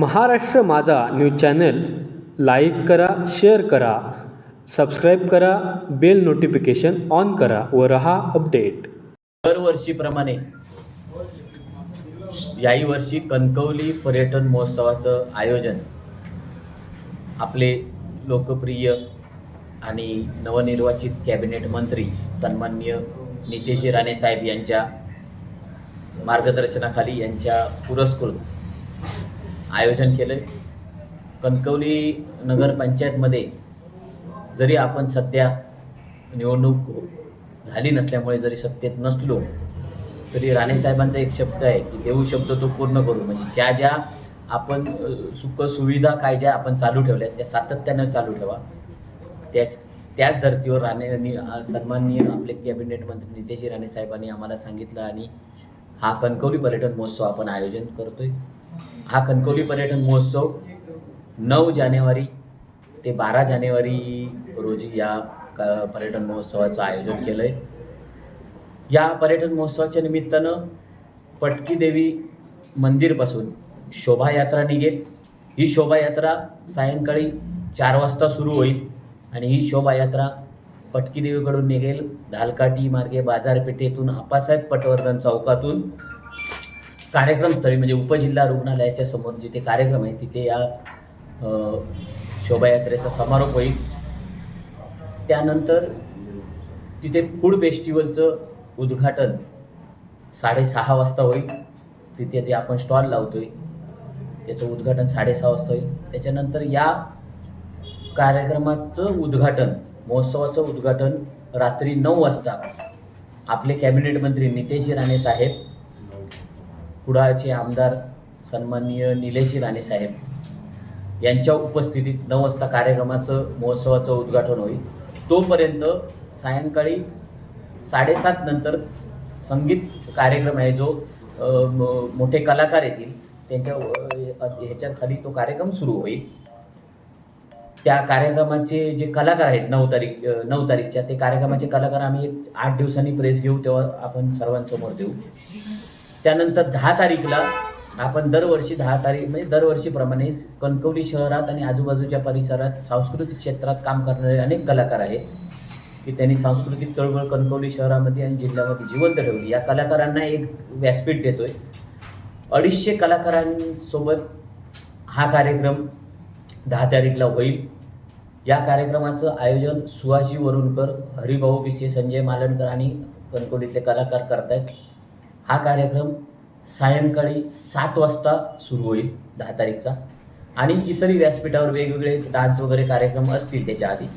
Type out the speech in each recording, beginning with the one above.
महाराष्ट्र माझा news channel like करा, share करा, सबस्क्राईब करा, बेल नोटिफिकेशन ऑन करा व रहा अपडेट. दरवर्षीप्रमाणे याही वर्षी कणकवली पर्यटन महोत्सवाचं आयोजन आपले लोकप्रिय आणि नवनिर्वाचित कॅबिनेट मंत्री सन्माननीय नितेशजी राणे साहेब यांच्या मार्गदर्शनाखाली यांच्या पुरस्कृत आयोजन केलं आहे. कणकवली नगरपंचायतमध्ये जरी आपण सध्या निवडणूक झाली नसल्यामुळे जरी सत्तेत नसलो तरी राणेसाहेबांचा एक शब्द आहे की देऊ शब्द तो पूर्ण करू. म्हणजे ज्या ज्या आपण सुखसुविधा काय ज्या आपण चालू ठेवल्या त्या सातत्यानं चालू ठेवा. त्याच धर्तीवर सन्माननीय आपले कॅबिनेट मंत्री नितेशजी राणे साहेबांनी आम्हाला सांगितलं आणि हा कणकवली पर्यटन महोत्सव आपण आयोजन करतोय. हा कणकवली पर्यटन महोत्सव 9 जानेवारी ते 12 जानेवारी रोजी या पर्यटन महोत्सवाचं आयोजन केलं आहे. या पर्यटन महोत्सवाच्या निमित्तानं पटकी देवी मंदिरपासून शोभायात्रा निघेल. ही शोभायात्रा सायंकाळी 4 वाजता सुरू होईल आणि ही शोभायात्रा पटकी देवीकडून निघेल. धालकाटी मार्गे बाजारपेठेतून आप्पासाहेब पटवर्धन चौकातून कार्यक्रमस्थळी म्हणजे उपजिल्हा रुग्णालयाच्या समोर जिथे कार्यक्रम आहे तिथे या शोभायात्रेचा समारोप होईल. त्यानंतर तिथे फूड फेस्टिवलचं उद्घाटन 6:30 वाजता होईल. तिथे जे आपण स्टॉल लावतोय त्याचं उद्घाटन 6:30 वाजता होईल. त्याच्यानंतर या कार्यक्रमाचं उद्घाटन महोत्सवाचं उद्घाटन रात्री 9 वाजता आपले कॅबिनेट मंत्री नितेशजी राणे साहेब, कुडाळचे आमदार सन्माननीय निलेशजी राणे साहेब यांच्या उपस्थितीत 9 वाजता महोत्सवाचं उद्घाटन होईल. तोपर्यंत सायंकाळी 7:30 नंतर संगीत कार्यक्रम आहे जो मोठे कलाकार येतील त्यांच्या ह्याच्या खाली तो कार्यक्रम सुरू होईल. त्या कार्यक्रमाचे जे कलाकार आहेत 9 तारीखच्या ते कार्यक्रमाचे कलाकार आम्ही 8 दिवसांनी प्रेस घेऊ तेव्हा आपण सर्वांसमोर देऊ. त्यानंतर 10 तारीखला आपण दरवर्षी 10 तारीख म्हणजे दरवर्षीप्रमाणे कणकवली शहरात आणि आजूबाजूच्या परिसरात सांस्कृतिक क्षेत्रात काम करणारे अनेक कलाकार आहेत की त्यांनी सांस्कृतिक चळवळ कणकवली शहरामध्ये आणि जिल्ह्यामध्ये जिवंत ठेवली. या कलाकारांना एक व्यासपीठ देतोय. 250 कलाकारांसोबत हा कार्यक्रम 10 तारीखला होईल. या कार्यक्रमाचं आयोजन सुहाजी वरुणकर, हरिभाऊ पिसे, संजय मालणकर आणि कणकवलीतले कलाकार करतायत. हा कार्यक्रम सायंकाळी 7 वाजता सुरू होईल 10 तारीखचा आणि इतरही व्यासपीठावर वेगवेगळे डान्स वगैरे कार्यक्रम असतील त्याच्या आधी.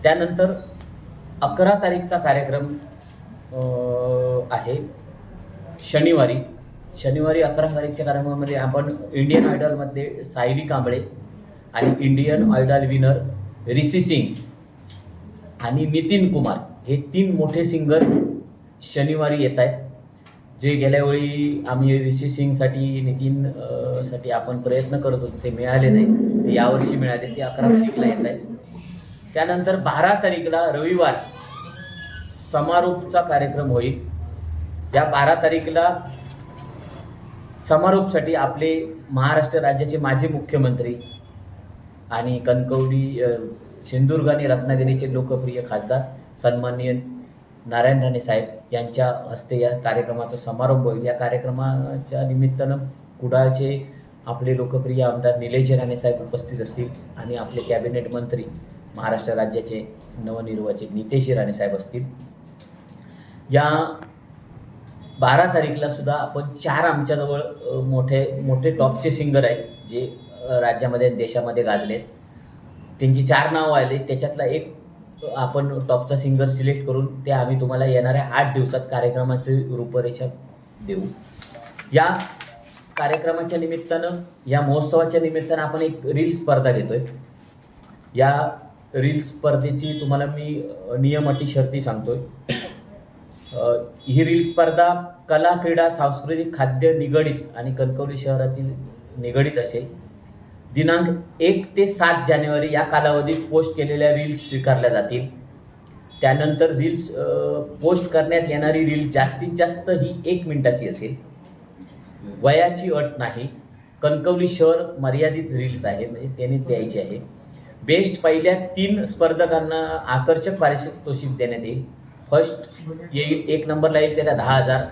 त्यानंतर 11 तारीखचा कार्यक्रम आहे शनिवारी 11 तारीखच्या कार्यक्रमामध्ये आपण इंडियन आयडॉलमध्ये सायली कांबळे आणि इंडियन आयडॉल विनर रिसी सिंग आणि नितीन कुमार हे 3 मोठे सिंगर शनिवारी येत आहेत. जे गेल्या वेळी आम्ही रिसी सिंगसाठी नितीन आपण प्रयत्न करत होतो ते मिळाले नाही, ते यावर्षी मिळाले. ते 11 तारीखला येत आहेत. त्यानंतर 12 तारीखला रविवार समारोपचा कार्यक्रम होईल. या 12 तारीखला समारोपसाठी आपले महाराष्ट्र राज्याचे माजी मुख्यमंत्री आणि कणकवली, सिंधुदुर्ग आणि रत्नागिरीचे लोकप्रिय खासदार सन्माननीय नारायण राणे साहेब यांच्या हस्ते या कार्यक्रमाचा समारोप होईल. या कार्यक्रमाच्या निमित्तानं कुडाळचे आपले लोकप्रिय आमदार निलेशजी राणे साहेब उपस्थित असतील आणि आपले कॅबिनेट मंत्री महाराष्ट्र राज्याचे नवनिर्वाचित नितेशजी राणे साहेब असतील. या 12 तारीखला सुद्धा आपण 4 आमच्याजवळ मोठे टॉपचे सिंगर आहेत जे राज्यामध्ये देशामध्ये गाजलेत. त्यांची 4 नावं आले. त्याच्यातला एक आपण टॉपचा सिंगर सिलेक्ट करून ते आम्ही तुम्हाला येणाऱ्या 8 दिवसात कार्यक्रमाची रूपरेषा देऊ. या कार्यक्रमाच्या निमित्तानं या महोत्सवाच्या निमित्तानं आपण एक रील स्पर्धा घेतोय. या रील स्पर्धेची तुम्हाला मी नियम अटी शर्ती सांगतोय. ही रील स्पर्धा कला, क्रीडा, सांस्कृतिक, खाद्य निगडित आणि कणकवली शहरातील निगडित असेल. दिनांक 1 ते 7 जानेवारी या कालावधीत पोस्ट केलेल्या रील्स स्वीकारल्या जातील. त्यानंतर रील्स पोस्ट करण्यात येणारी रील जास्तीत जास्त ही 1 मिनिटाची असेल. वयाची अट नाही. कणकवली शहर मर्यादित रील्स आहे, म्हणजे त्यांनी द्यायची आहे. बेस्ट पहिल्या 3 स्पर्धकांना आकर्षक पारितोषिक देण्यात येईल. फर्स्ट येईल 1 नंबरला येईल त्याला 10,000,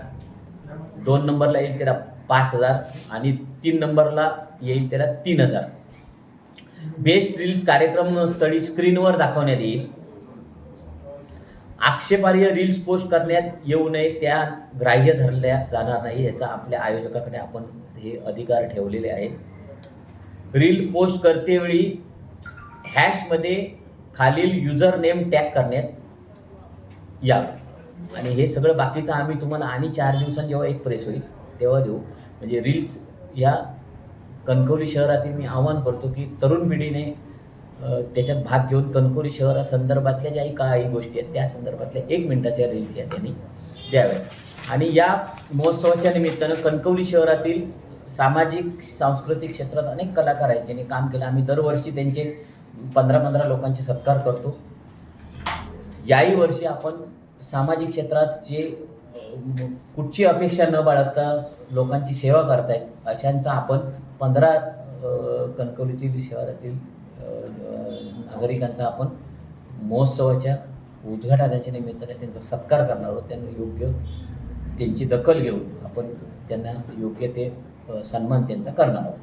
2 नंबरला येईल त्याला 5,000 आणि 3 नंबरला येईल त्याला 3,000. बेस्ट रील्स कार्यक्रम स्थळी स्क्रीनवर दाखवण्यात येईल. आक्षेपार्ह रील्स पोस्ट करण्यात येऊ नये, त्या ग्राह्य धरल्या जाणार नाही. याचा आपल्या आयोजकाकडे आपण हे अधिकार ठेवलेले आहेत. रील पोस्ट करतेवेळी हॅशमध्ये खालील युजर नेम टॅग करण्यात यावं. आणि हे सगळं बाकीचं आम्ही तुम्हाला आणि 4 दिवसांनी जेव्हा एक प्रेस होईल तेव्हा देऊ. म्हणजे रील्स या कणकवली शहरातील मी आवाहन करतो की तरुण पिढीने त्याच्यात भाग घेऊन कणकवली शहरासंदर्भातल्या ज्याही काही गोष्टी आहेत त्या संदर्भातल्या 1 मिनिटाच्या रील्स या त्यांनी द्याव्यात. आणि या महोत्सवाच्या निमित्तानं कणकवली शहरातील सामाजिक सांस्कृतिक क्षेत्रात अनेक कलाकार आहेत ज्यांनी काम केलं. आम्ही दरवर्षी त्यांचे 15-15 लोकांचे सत्कार करतो. याही वर्षी आपण सामाजिक क्षेत्रात जे कुठची अपेक्षा न बाळगता लोकांची सेवा करतायत अशांचा आपण 15 कणकवलीतील शहरातील नागरिकांचा आपण महोत्सवाच्या उद्घाटनाच्या निमित्ताने त्यांचा सत्कार करणार आहोत. त्यांना योग्य त्यांची दखल घेऊन आपण त्यांना योग्य ते सन्मान त्यांचा करणार आहोत.